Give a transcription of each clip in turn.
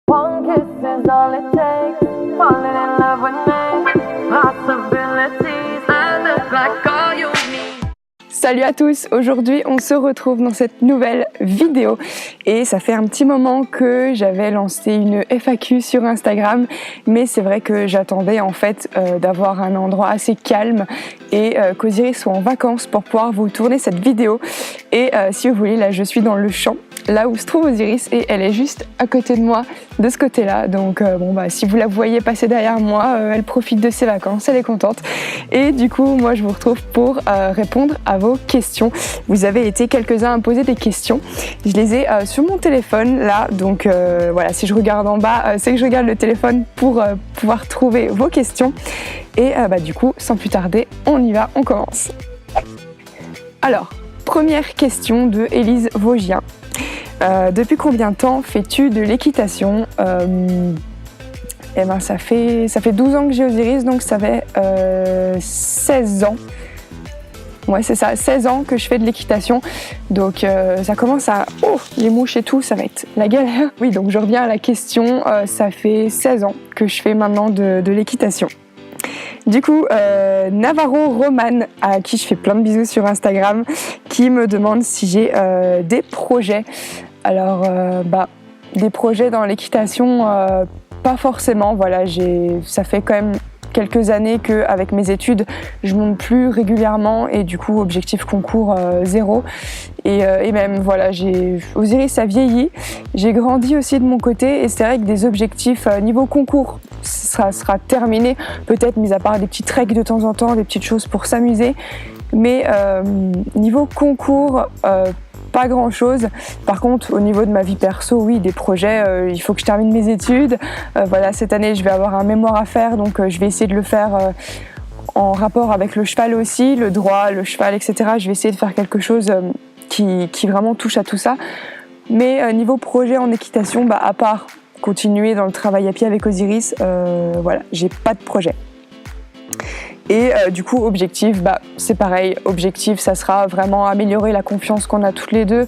One kiss is all it takes. Falling in love with me. Possibilities that look like all you need. Salut à tous, aujourd'hui on se retrouve dans cette nouvelle vidéo et ça fait un petit moment que j'avais lancé une FAQ sur Instagram, mais c'est vrai que j'attendais en fait d'avoir un endroit assez calme et qu'Osiris soit en vacances pour pouvoir vous tourner cette vidéo. Et si vous voulez, là je suis dans le champ, là où se trouve Osiris, et elle est juste à côté de moi, de ce côté-là. Donc si vous la voyez passer derrière moi, elle profite de ses vacances, elle est contente. Et du coup, moi je vous retrouve pour répondre à vos questions. Vous avez été quelques-uns à me poser des questions. Je les ai sur mon téléphone là, donc voilà, si je regarde en bas, c'est que je regarde le téléphone pour pouvoir trouver vos questions. Et du coup, sans plus tarder, on y va, on commence. Alors, première question de Élise Vaugien. Depuis combien de temps fais-tu de l'équitation? Ça fait 12 ans que j'ai Osiris, donc ça fait 16 ans. Ouais, c'est ça, 16 ans que je fais de l'équitation. Donc ça commence à... Oh, les mouches et tout, ça va être la galère. Oui, donc je reviens à la question. Ça fait 16 ans que je fais maintenant de l'équitation. Du coup, Navarro Roman, à qui je fais plein de bisous sur Instagram, qui me demande si j'ai des projets. Alors, des projets dans l'équitation, pas forcément. Voilà, ça fait quand même quelques années qu'avec mes études, je monte plus régulièrement et du coup, objectif concours 0. Et même, voilà, Osiris a vieilli. J'ai grandi aussi de mon côté et c'est vrai que des objectifs niveau concours, ça sera terminé. Peut-être, mis à part des petits treks de temps en temps, des petites choses pour s'amuser. Mais niveau concours, pas grand chose. Par contre, au niveau de ma vie perso, oui, des projets, il faut que je termine mes études. Voilà, cette année, je vais avoir un mémoire à faire, donc je vais essayer de le faire en rapport avec le cheval aussi, le droit, le cheval, etc. Je vais essayer de faire quelque chose qui vraiment touche à tout ça. Mais niveau projet en équitation, à part continuer dans le travail à pied avec Osiris, voilà, j'ai pas de projet. Et du coup, objectif, c'est pareil. Objectif, ça sera vraiment améliorer la confiance qu'on a toutes les deux.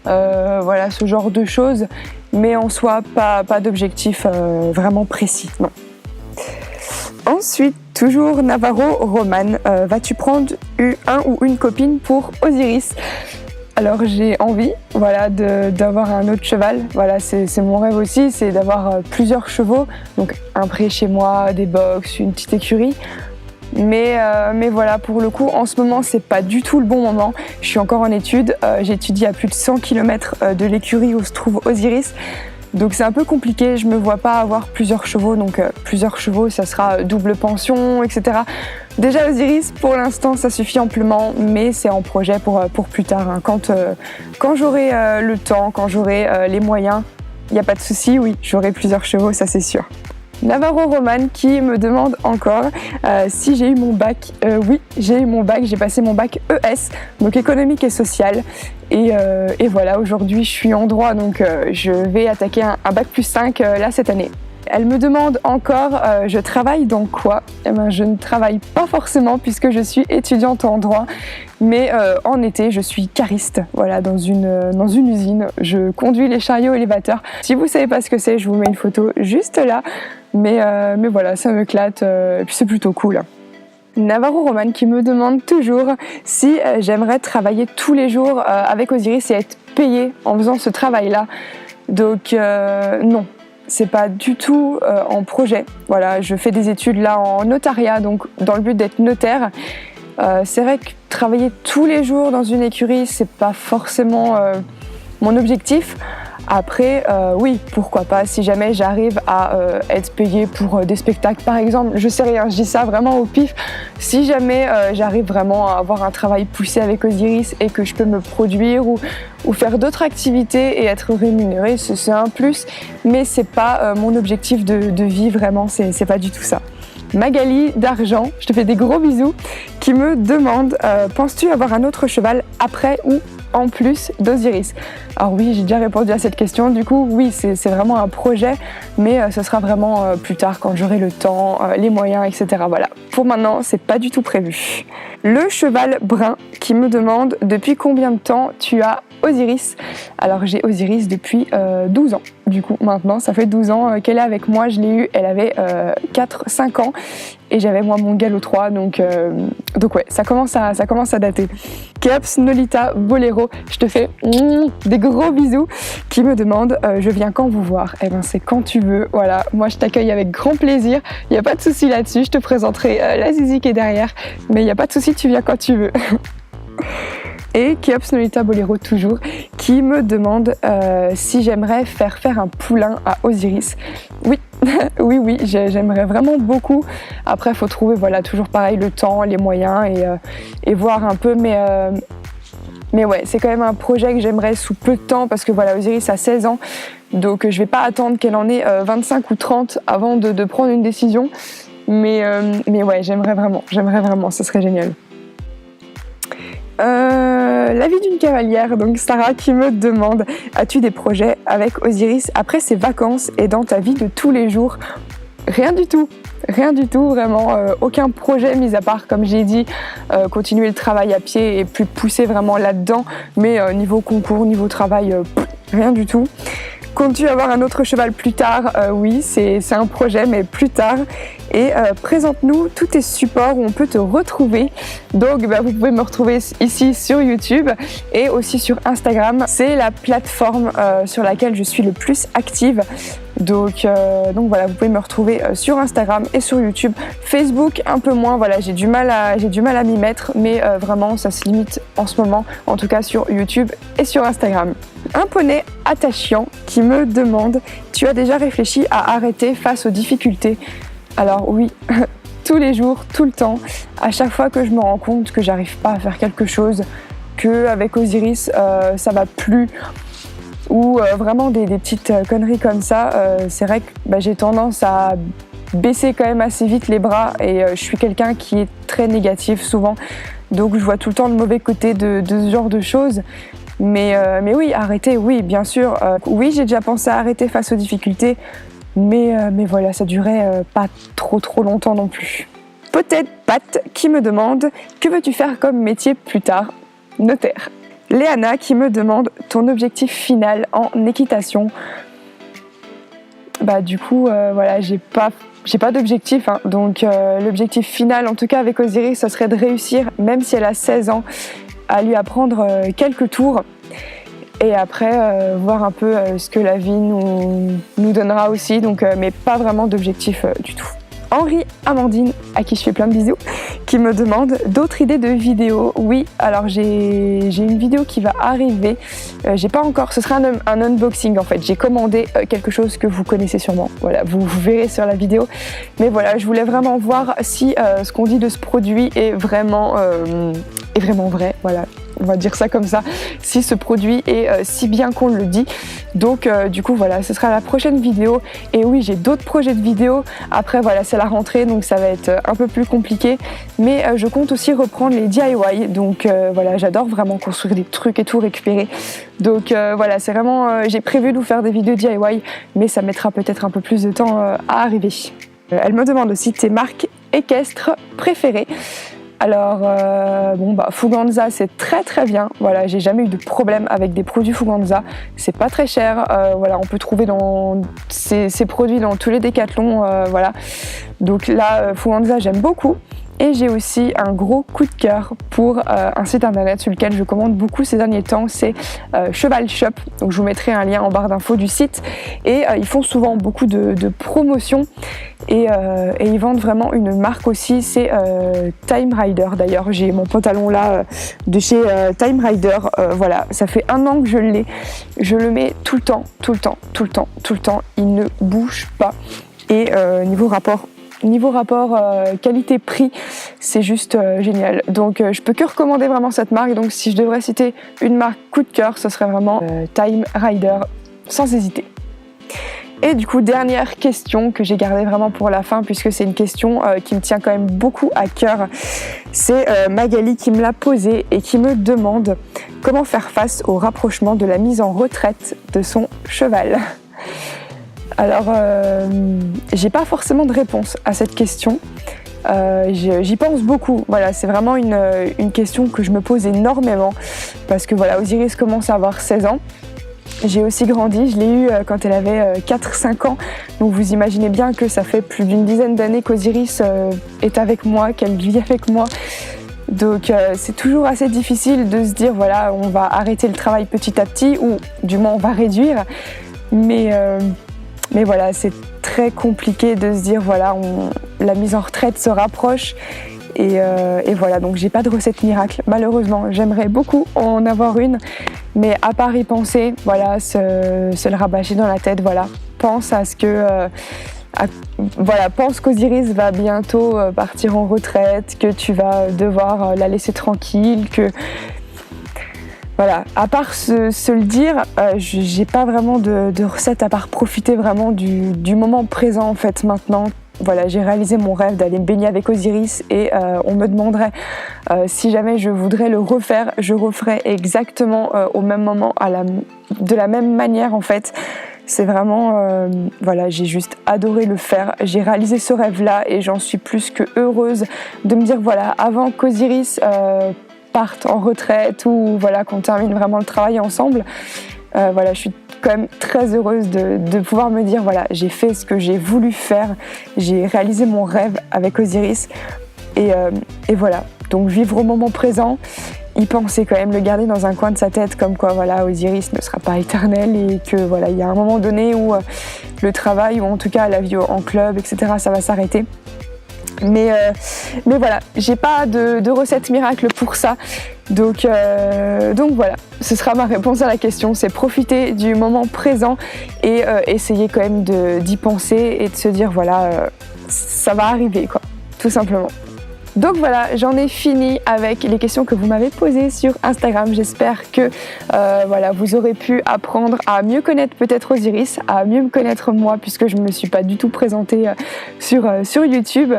Voilà, ce genre de choses. Mais en soi, pas d'objectif vraiment précis, non. Ensuite, toujours Navarro Roman. Vas-tu prendre un ou une copine pour Osiris? Alors j'ai envie, voilà, d'avoir un autre cheval. Voilà, c'est mon rêve aussi, c'est d'avoir plusieurs chevaux. Donc un pré chez moi, des box, une petite écurie. Mais voilà, pour le coup, en ce moment, c'est pas du tout le bon moment. Je suis encore en études. J'étudie à plus de 100 km de l'écurie où se trouve Osiris. Donc c'est un peu compliqué. Je me vois pas avoir plusieurs chevaux. Donc plusieurs chevaux, ça sera double pension, etc. Déjà Osiris, pour l'instant, ça suffit amplement. Mais c'est en projet pour plus tard. Hein. Quand j'aurai le temps, quand j'aurai les moyens, il n'y a pas de souci. Oui, j'aurai plusieurs chevaux, ça c'est sûr. Navarro Roman qui me demande encore si j'ai eu mon bac. Oui, j'ai eu mon bac, j'ai passé mon bac ES, donc économique et social. Et voilà, aujourd'hui je suis en droit, donc je vais attaquer un bac plus 5 là cette année. Elle me demande encore, je travaille dans quoi? Je ne travaille pas forcément puisque je suis étudiante en droit, mais en été je suis cariste, voilà, dans une usine. Je conduis les chariots élévateurs. Si vous savez pas ce que c'est, je vous mets une photo juste là, mais voilà, ça m'éclate, et puis c'est plutôt cool. Navarro Roman qui me demande toujours si j'aimerais travailler tous les jours avec Osiris et être payée en faisant ce travail-là. Donc non. C'est pas du tout en projet. Voilà, je fais des études là en notariat, donc dans le but d'être notaire. C'est vrai que travailler tous les jours dans une écurie, c'est pas forcément mon objectif. Après, oui, pourquoi pas, si jamais j'arrive à être payée pour des spectacles par exemple, je sais rien, je dis ça vraiment au pif. Si jamais j'arrive vraiment à avoir un travail poussé avec Osiris et que je peux me produire ou faire d'autres activités et être rémunérée, c'est un plus, mais c'est pas mon objectif de vie vraiment, c'est pas du tout ça. Magali d'Argent, je te fais des gros bisous, qui me demande penses-tu avoir un autre cheval après ou en plus d'Osiris? Alors oui, j'ai déjà répondu à cette question. Du coup, oui, c'est vraiment un projet, mais ce sera vraiment plus tard quand j'aurai le temps, les moyens, etc. Voilà. Pour maintenant, c'est pas du tout prévu. Le cheval brun qui me demande depuis combien de temps tu as Osiris. Alors j'ai Osiris depuis 12 ans. Du coup maintenant ça fait 12 ans qu'elle est avec moi. Je l'ai eue, elle avait 4-5 ans et j'avais moi mon galop 3 donc ouais, ça commence à dater. Keops Nolita Bolero, je te fais des gros bisous, qui me demande je viens quand vous voir. Eh ben c'est quand tu veux, voilà, moi je t'accueille avec grand plaisir, il n'y a pas de souci là-dessus, je te présenterai la zizi qui est derrière, mais il n'y a pas de souci, tu viens quand tu veux. Et Keops Nolita Bolero toujours, qui me demande si j'aimerais faire un poulain à Osiris. Oui, oui, j'aimerais vraiment beaucoup. Après, il faut trouver, voilà, toujours pareil, le temps, les moyens et voir un peu. Mais ouais, c'est quand même un projet que j'aimerais sous peu de temps parce que voilà, Osiris a 16 ans. Donc je vais pas attendre qu'elle en ait 25 ou 30 avant de prendre une décision. Mais ouais, j'aimerais vraiment, ce serait génial. La vie d'une cavalière, donc Sarah qui me demande as-tu des projets avec Osiris après ses vacances et dans ta vie de tous les jours? Rien du tout, vraiment, aucun projet mis à part, comme j'ai dit, continuer le travail à pied et plus pousser vraiment là-dedans, mais niveau concours, niveau travail, rien du tout. Comptes-tu avoir un autre cheval plus tard? Oui, c'est un projet, mais plus tard. Et présente-nous tous tes supports où on peut te retrouver. Donc, vous pouvez me retrouver ici sur YouTube et aussi sur Instagram. C'est la plateforme sur laquelle je suis le plus active. Donc voilà, vous pouvez me retrouver sur Instagram et sur YouTube. Facebook un peu moins, voilà, j'ai du mal à m'y mettre, mais vraiment ça se limite en ce moment, en tout cas sur YouTube et sur Instagram. Un poney attachant qui me demande tu as déjà réfléchi à arrêter face aux difficultés? Alors oui, tous les jours, tout le temps, à chaque fois que je me rends compte que j'arrive pas à faire quelque chose, que avec Osiris ça va plus, ou vraiment des petites conneries comme ça, c'est vrai que j'ai tendance à baisser quand même assez vite les bras et je suis quelqu'un qui est très négatif souvent, donc je vois tout le temps le mauvais côté de ce genre de choses. Mais oui, arrêter, oui, bien sûr. Oui, j'ai déjà pensé à arrêter face aux difficultés, mais voilà, ça durait pas trop longtemps non plus. Peut-être Pat qui me demande que veux-tu faire comme métier plus tard? Notaire. Léana qui me demande ton objectif final en équitation. Du coup, voilà, j'ai pas d'objectif, hein. Donc l'objectif final, en tout cas avec Osiris, ça serait de réussir, même si elle a 16 ans, à lui apprendre quelques tours et après voir un peu ce que la vie nous donnera aussi, donc, mais pas vraiment d'objectif du tout. Henri Amandine, à qui je fais plein de bisous, qui me demande d'autres idées de vidéos. Oui, alors j'ai une vidéo qui va arriver, j'ai pas encore, ce sera un unboxing en fait, j'ai commandé quelque chose que vous connaissez sûrement, voilà, vous verrez sur la vidéo, mais voilà, je voulais vraiment voir si ce qu'on dit de ce produit est vraiment vrai, voilà. On va dire ça comme ça, si ce produit est si bien qu'on le dit. Donc du coup voilà, ce sera la prochaine vidéo. Et oui, j'ai d'autres projets de vidéos. Après voilà, c'est la rentrée, donc ça va être un peu plus compliqué. Mais je compte aussi reprendre les DIY. Donc voilà, j'adore vraiment construire des trucs et tout, récupérer. Donc voilà, c'est vraiment, j'ai prévu de vous faire des vidéos DIY, mais ça mettra peut-être un peu plus de temps à arriver. Elle me demande aussi tes marques équestres préférées. Alors Fuganza, c'est très bien. Voilà, j'ai jamais eu de problème avec des produits Fuganza. C'est pas très cher. Voilà, on peut trouver dans ces produits dans tous les décathlons. Voilà. Donc là, Fuganza, j'aime beaucoup. Et j'ai aussi un gros coup de cœur pour un site internet sur lequel je commande beaucoup ces derniers temps, c'est Cheval Shop. Donc je vous mettrai un lien en barre d'infos du site. Et ils font souvent beaucoup de promotions et ils vendent vraiment une marque aussi, c'est Time Rider. D'ailleurs, j'ai mon pantalon là de chez Time Rider. Voilà, ça fait 1 an que je l'ai. Je le mets tout le temps. Il ne bouge pas. Et niveau rapport qualité-prix, c'est juste génial. Donc je peux que recommander vraiment cette marque. Donc si je devrais citer une marque coup de cœur, ce serait vraiment Time Rider, sans hésiter. Et du coup, dernière question que j'ai gardée vraiment pour la fin, puisque c'est une question qui me tient quand même beaucoup à cœur. C'est Magali qui me l'a posée et qui me demande comment faire face au rapprochement de la mise en retraite de son cheval. Alors, j'ai pas forcément de réponse à cette question. J'y pense beaucoup. Voilà, c'est vraiment une question que je me pose énormément parce que voilà, Osiris commence à avoir 16 ans. J'ai aussi grandi, je l'ai eu quand elle avait 4-5 ans. Donc vous imaginez bien que ça fait plus d'une dizaine d'années qu'Osiris est avec moi, qu'elle vit avec moi. Donc c'est toujours assez difficile de se dire voilà, on va arrêter le travail petit à petit ou du moins on va réduire. Mais voilà, c'est très compliqué de se dire voilà, la mise en retraite se rapproche et voilà, donc j'ai pas de recette miracle malheureusement. J'aimerais beaucoup en avoir une, mais à part y penser, voilà, se le rabâcher dans la tête, voilà, pense à ce que voilà, pense qu'Osiris va bientôt partir en retraite, que tu vas devoir la laisser tranquille, que voilà, à part se le dire, j'ai pas vraiment de recette à part profiter vraiment du moment présent en fait maintenant. Voilà, j'ai réalisé mon rêve d'aller me baigner avec Osiris et on me demanderait si jamais je voudrais le refaire, je referais exactement au même moment, de la même manière en fait. C'est vraiment, voilà, j'ai juste adoré le faire. J'ai réalisé ce rêve-là et j'en suis plus que heureuse de me dire voilà, avant qu'Osiris parte en retraite ou voilà, qu'on termine vraiment le travail ensemble. Voilà, je suis quand même très heureuse de pouvoir me dire voilà, j'ai fait ce que j'ai voulu faire, j'ai réalisé mon rêve avec Osiris et voilà, donc vivre au moment présent, y penser quand même, le garder dans un coin de sa tête comme quoi voilà, Osiris ne sera pas éternel et que voilà, il y a un moment donné où le travail ou en tout cas la vie en club, etc., ça va s'arrêter. Mais voilà, j'ai pas de recette miracle pour ça. Donc voilà, ce sera ma réponse à la question, c'est profiter du moment présent et essayer quand même d'y penser et de se dire voilà, ça va arriver quoi, tout simplement. Donc voilà, j'en ai fini avec les questions que vous m'avez posées sur Instagram. J'espère que voilà, vous aurez pu apprendre à mieux connaître peut-être Osiris, à mieux me connaître moi puisque je ne me suis pas du tout présentée sur YouTube.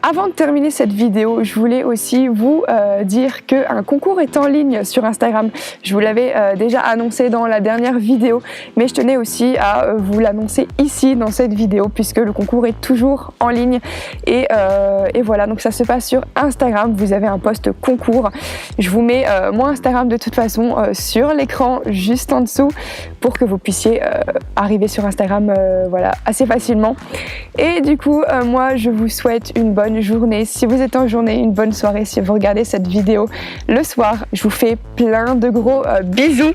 Avant de terminer cette vidéo, je voulais aussi vous dire qu'un concours est en ligne sur Instagram. Je vous l'avais déjà annoncé dans la dernière vidéo, mais je tenais aussi à vous l'annoncer ici dans cette vidéo puisque le concours est toujours en ligne et voilà, donc ça se passe sur Instagram. Vous avez un post concours. Je vous mets mon Instagram de toute façon sur l'écran juste en dessous pour que vous puissiez arriver sur Instagram voilà, assez facilement. Et du coup, moi je vous souhaite une bonne journée. Si vous êtes en journée, une bonne soirée. Si vous regardez cette vidéo le soir, je vous fais plein de gros bisous.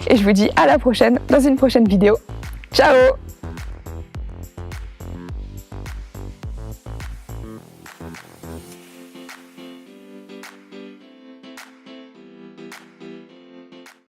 Et je vous dis à la prochaine dans une prochaine vidéo. Ciao!